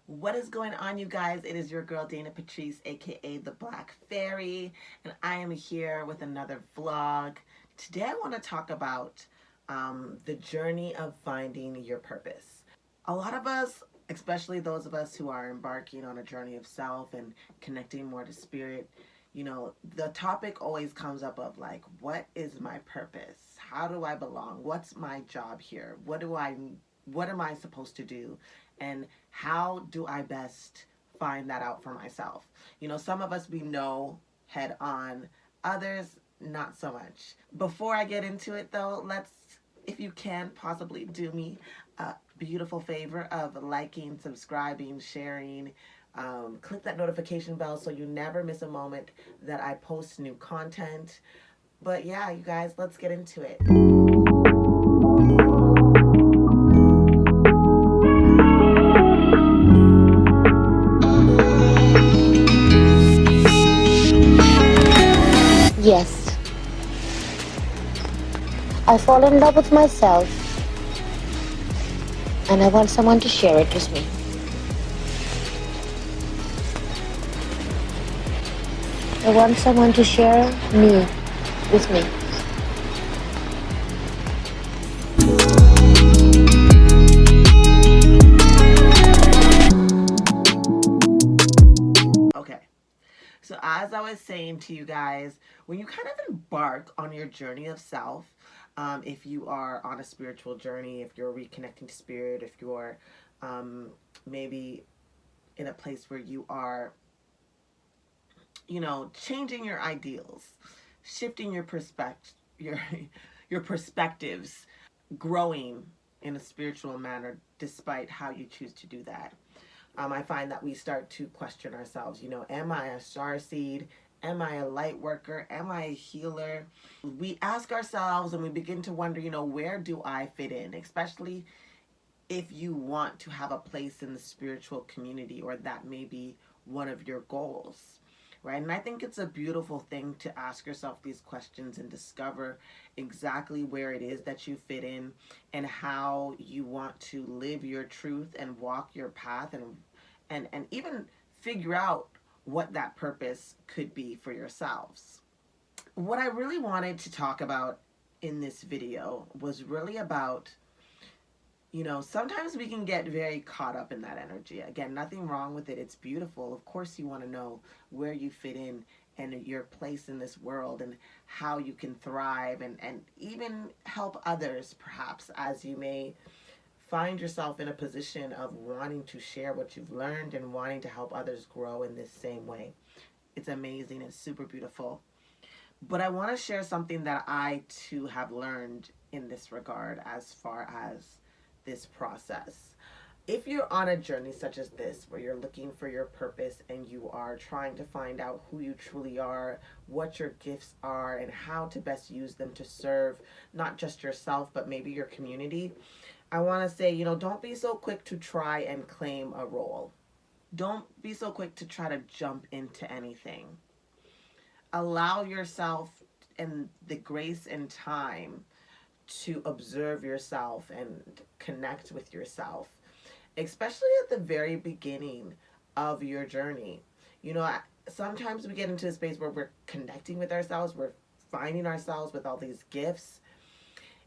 What is going on, you guys? It is your girl Dayna Patreace, aka the Black Fairy, and I am here with another vlog. Today, I want to talk about the journey of finding your purpose. A lot of us, especially those of us who are embarking on a journey of self and connecting more to spirit, the topic always comes up of like, what is my purpose? How do I belong? What's my job here? What am I supposed to do? And how do I best find that out for myself? Some of us we know head on, others not so much. Before I get into it though, if you can, possibly do me a beautiful favor of liking, subscribing, sharing. Click that notification bell so you never miss a moment that I post new content. But yeah, you guys, let's get into it. Yes, I fall in love with myself and I want someone to share it with me. I want someone to share me with me. Okay. So, as I was saying to you guys, when you kind of embark on your journey of self, if you are on a spiritual journey, if you're reconnecting to spirit, if you're maybe in a place where you are, changing your ideals, shifting your your your perspectives, growing in a spiritual manner, despite how you choose to do that. I find that we start to question ourselves. Am I a star seed? Am I a light worker? Am I a healer? We ask ourselves and we begin to wonder, where do I fit in? Especially if you want to have a place in the spiritual community, or that may be one of your goals, right? And I think it's a beautiful thing to ask yourself these questions and discover exactly where it is that you fit in and how you want to live your truth and walk your path, and even figure out what that purpose could be for yourselves. What I really wanted to talk about in this video was really about, sometimes we can get very caught up in that energy. Again, nothing wrong with it. It's beautiful. Of course, you want to know where you fit in and your place in this world and how you can thrive and even help others, perhaps, as you may find yourself in a position of wanting to share what you've learned and wanting to help others grow in this same way. It's amazing. It's super beautiful. But I want to share something that I too have learned in this regard as far as this process. If you're on a journey such as this, where you're looking for your purpose and you are trying to find out who you truly are, what your gifts are, and how to best use them to serve not just yourself, but maybe your community, I want to say, don't be so quick to try and claim a role. Don't be so quick to try to jump into anything. Allow yourself and the grace and time to observe yourself and connect with yourself, especially at the very beginning of your journey. Sometimes we get into a space where we're connecting with ourselves, we're finding ourselves with all these gifts,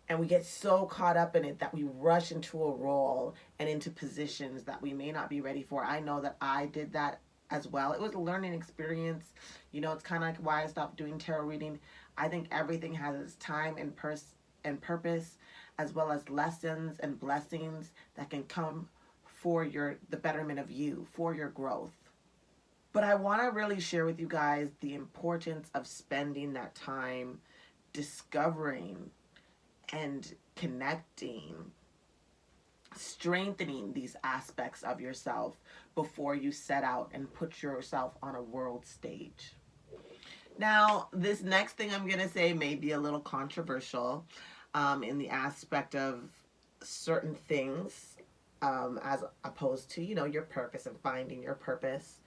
and we get so caught up in it that we rush into a role and into positions that we may not be ready for. I know that I did that as well. It was a learning experience. It's kind of like why I stopped doing tarot reading. I think everything has its time and purpose, as well as lessons and blessings that can come for the betterment of you, for your growth. But I want to really share with you guys the importance of spending that time discovering and connecting, strengthening these aspects of yourself before you set out and put yourself on a world stage. Now, this next thing I'm going to say may be a little controversial in the aspect of certain things, as opposed to, your purpose and finding your purpose.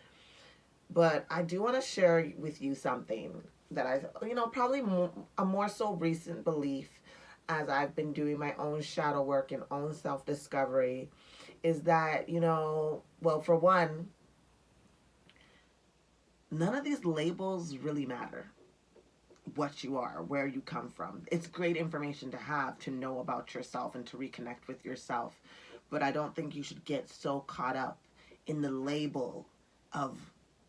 But I do want to share with you something that probably a more so recent belief as I've been doing my own shadow work and own self-discovery is that, well, for one, none of these labels really matter. What you are, where you come from. It's great information to have to know about yourself and to reconnect with yourself. But I don't think you should get so caught up in the label of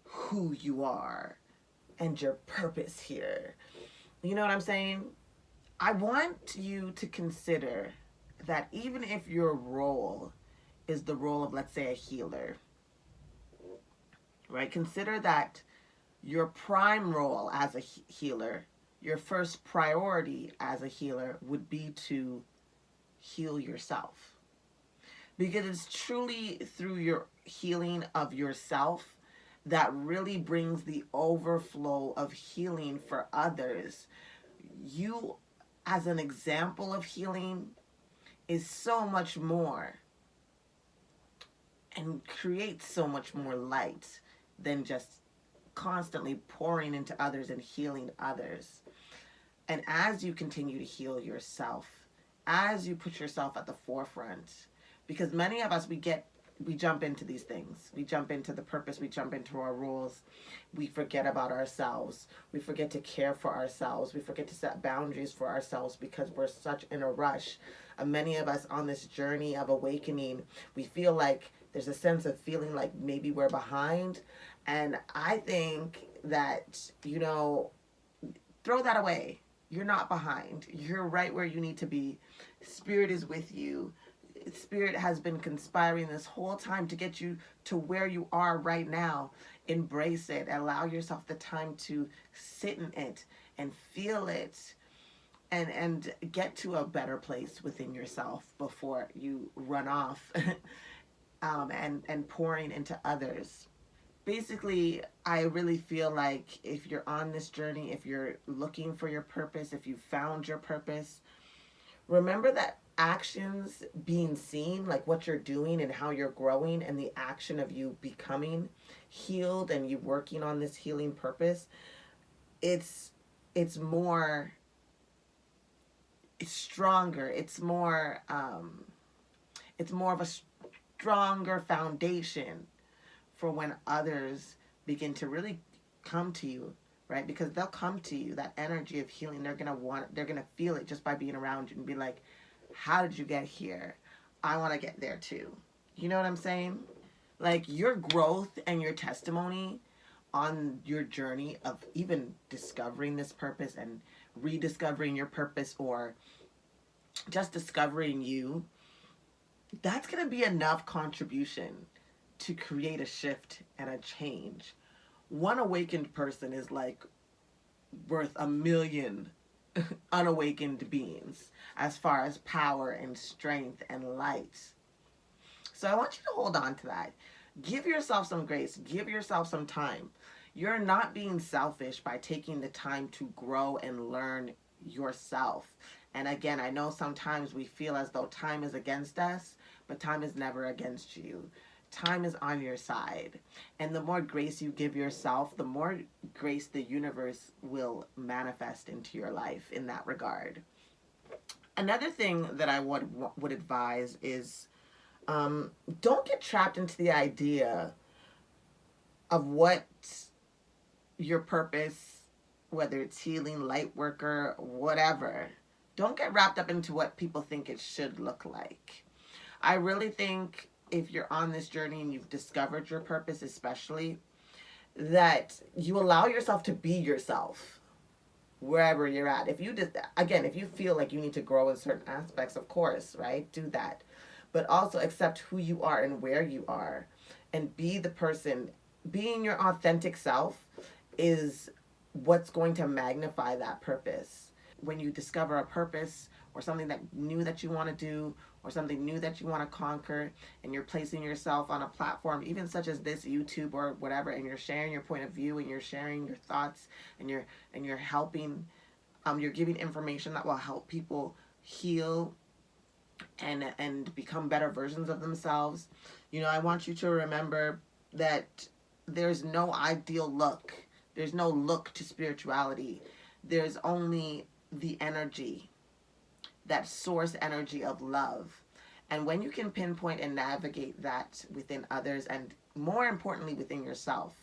who you are and your purpose here. You know what I'm saying? I want you to consider that even if your role is the role of, let's say, a healer, right? Consider that your prime role as a healer, your first priority as a healer would be to heal yourself. Because it's truly through your healing of yourself that really brings the overflow of healing for others. You, as an example of healing, is so much more and creates so much more light than just constantly pouring into others and healing others. And as you continue to heal yourself, as you put yourself at the forefront, because many of us, we jump into these things. We jump into the purpose. We jump into our rules. We forget about ourselves. We forget to care for ourselves. We forget to set boundaries for ourselves because we're such in a rush. Many of us on this journey of awakening, we feel like there's a sense of feeling like maybe we're behind. And I think that, throw that away. You're not behind. You're right where you need to be. Spirit is with you. Spirit has been conspiring this whole time to get you to where you are right now. Embrace it. Allow yourself the time to sit in it and feel it and get to a better place within yourself before you run off and pouring into others. Basically, I really feel like if you're on this journey, if you're looking for your purpose, if you found your purpose, remember that actions being seen, like what you're doing and how you're growing, and the action of you becoming healed and you working on this healing purpose, it's more, it's stronger, it's more of a stronger foundation for when others begin to really come to you, right? Because they'll come to you, that energy of healing, they're gonna feel it just by being around you and be like, how did you get here? I want to get there too. You know what I'm saying? Like, your growth and your testimony on your journey of even discovering this purpose and rediscovering your purpose, or just discovering you, that's going to be enough contribution to create a shift and a change. One awakened person is like worth a million unawakened beings as far as power and strength and light. So I want you to hold on to that. Give yourself some grace. Give yourself some time. You're not being selfish by taking the time to grow and learn yourself. And again, I know sometimes we feel as though time is against us, but time is never against you. Time is on your side. And the more grace you give yourself, the more grace the universe will manifest into your life in that regard. Another thing that I would advise is don't get trapped into the idea of what your purpose, whether it's healing, light worker, whatever. Don't get wrapped up into what people think it should look like. I really think if you're on this journey and you've discovered your purpose, especially, that you allow yourself to be yourself wherever you're at. If you feel like you need to grow in certain aspects, of course, right? Do that. But also accept who you are and where you are and be the person. Being your authentic self is what's going to magnify that purpose. When you discover a purpose or something that new that you want to do or something new that you want to conquer, and you're placing yourself on a platform, even such as this YouTube or whatever, and you're sharing your point of view and you're sharing your thoughts and you're helping, you're giving information that will help people heal and become better versions of themselves. I want you to remember that there's no ideal look. There's no look to spirituality. There's only the energy, that source energy of love. And when you can pinpoint and navigate that within others, and more importantly within yourself,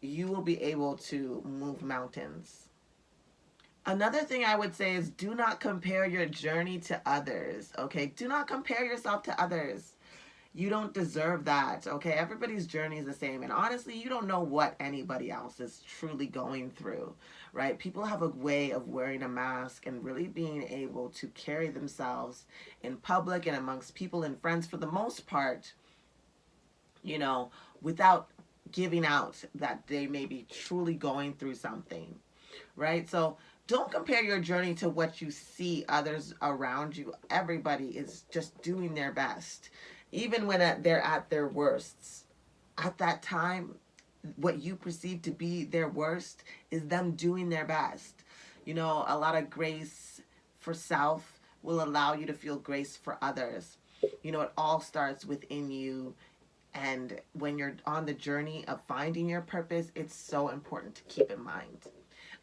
you will be able to move mountains. Another thing I would say is do not compare your journey to others, okay? Do not compare yourself to others. You don't deserve that, okay? Everybody's journey is the same. And honestly, you don't know what anybody else is truly going through, right? People have a way of wearing a mask and really being able to carry themselves in public and amongst people and friends for the most part, you know, without giving out that they may be truly going through something, right? So don't compare your journey to what you see others around you. Everybody is just doing their best, even when they're at their worsts. At that time, what you perceive to be their worst is them doing their best. You know, a lot of grace for self will allow you to feel grace for others. You know, it all starts within you. And when you're on the journey of finding your purpose, it's so important to keep in mind.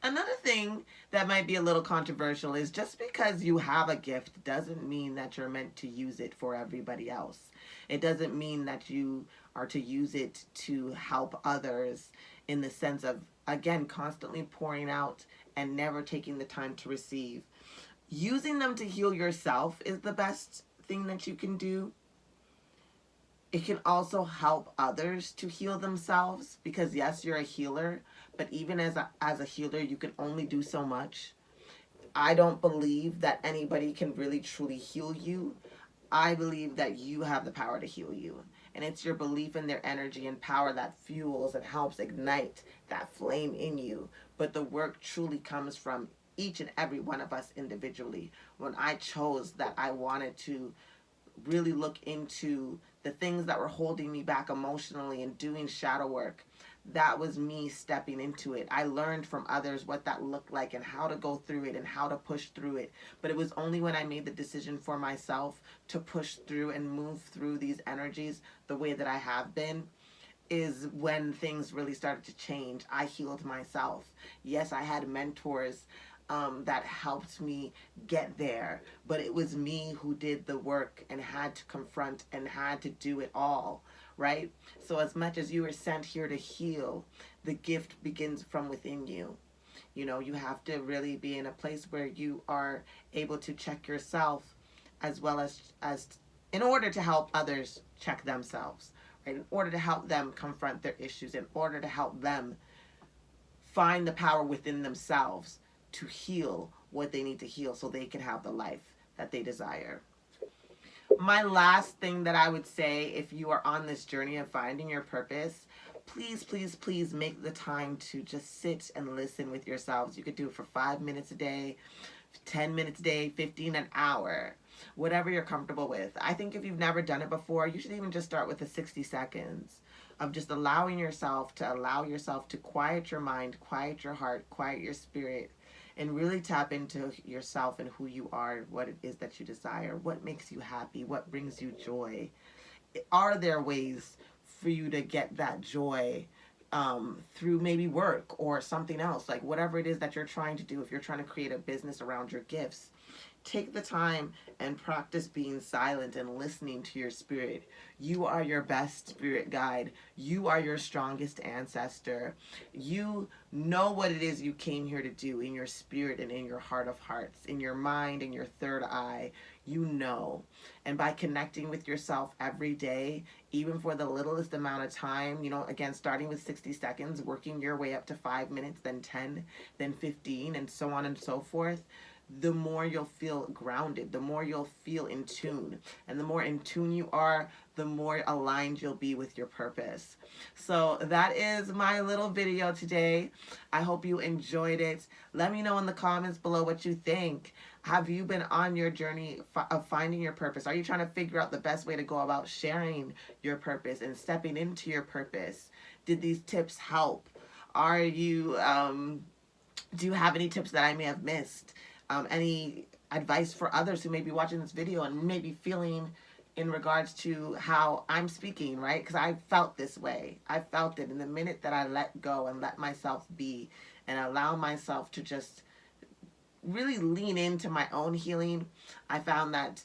Another thing that might be a little controversial is just because you have a gift doesn't mean that you're meant to use it for everybody else. It doesn't mean that you are to use it to help others in the sense of, again, constantly pouring out and never taking the time to receive. Using them to heal yourself is the best thing that you can do. It can also help others to heal themselves because, yes, you're a healer, but even as a healer, you can only do so much. I don't believe that anybody can really truly heal you. I believe that you have the power to heal you. And it's your belief in their energy and power that fuels and helps ignite that flame in you. But the work truly comes from each and every one of us individually. When I chose that I wanted to really look into the things that were holding me back emotionally and doing shadow work, that was me stepping into it. I learned from others what that looked like and how to go through it and how to push through it. But it was only when I made the decision for myself to push through and move through these energies the way that I have been, is when things really started to change. I healed myself. Yes, I had mentors that helped me get there, but it was me who did the work and had to confront and had to do it all, right? So as much as you are sent here to heal, the gift begins from within you. You know, you have to really be in a place where you are able to check yourself as well as in order to help others check themselves, right? In order to help them confront their issues, in order to help them find the power within themselves to heal what they need to heal so they can have the life that they desire. My last thing that I would say, if you are on this journey of finding your purpose, please, please, please make the time to just sit and listen with yourselves. You could do it for 5 minutes a day, 10 minutes a day, 15, an hour, whatever you're comfortable with. I think if you've never done it before, you should even just start with the 60 seconds of just allowing yourself to quiet your mind, quiet your heart, quiet your spirit, and really tap into yourself and who you are, what it is that you desire, what makes you happy, what brings you joy. Are there ways for you to get that joy through maybe work or something else, like whatever it is that you're trying to do? If you're trying to create a business around your gifts, take the time and practice being silent and listening to your spirit. You are your best spirit guide. You are your strongest ancestor. You know what it is you came here to do in your spirit and in your heart of hearts, in your mind and your third eye. You know. And by connecting with yourself every day, even for the littlest amount of time, you know, again, starting with 60 seconds, working your way up to 5 minutes, then 10, then 15, and so on and so forth, the more you'll feel grounded, the more you'll feel in tune. And the more in tune you are, the more aligned you'll be with your purpose. So that is my little video today. I hope you enjoyed it. Let me know in the comments below what you think. Have you been on your journey of finding your purpose? Are you trying to figure out the best way to go about sharing your purpose and stepping into your purpose? Did these tips help? Are you, do you have any tips that I may have missed? Any advice for others who may be watching this video and maybe feeling in regards to how I'm speaking, right? Because I felt this way. I felt it in the minute that I let go and let myself be and allow myself to just really lean into my own healing. I found that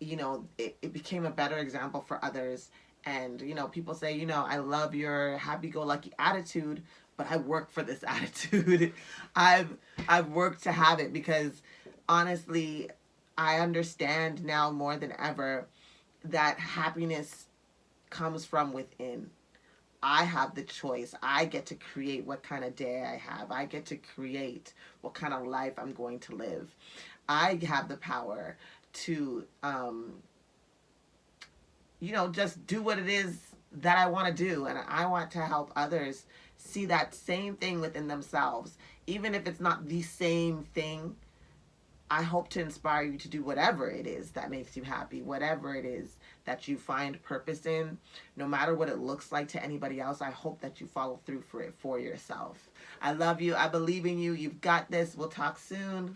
you know, it became a better example for others. And, you know, people say, you know, I love your happy-go-lucky attitude, but I work for this attitude. I've I've worked to have it because honestly, I understand now more than ever that happiness comes from within. I have the choice. I get to create what kind of day I have. I get to create what kind of life I'm going to live. I have the power to, you know, just do what it is that I want to do. And I want to help others see that same thing within themselves. Even if it's not the same thing, I hope to inspire you to do whatever it is that makes you happy, whatever it is that you find purpose in, no matter what it looks like to anybody else. I hope that you follow through for it for yourself. I love you. I believe in you. You've got this. We'll talk soon.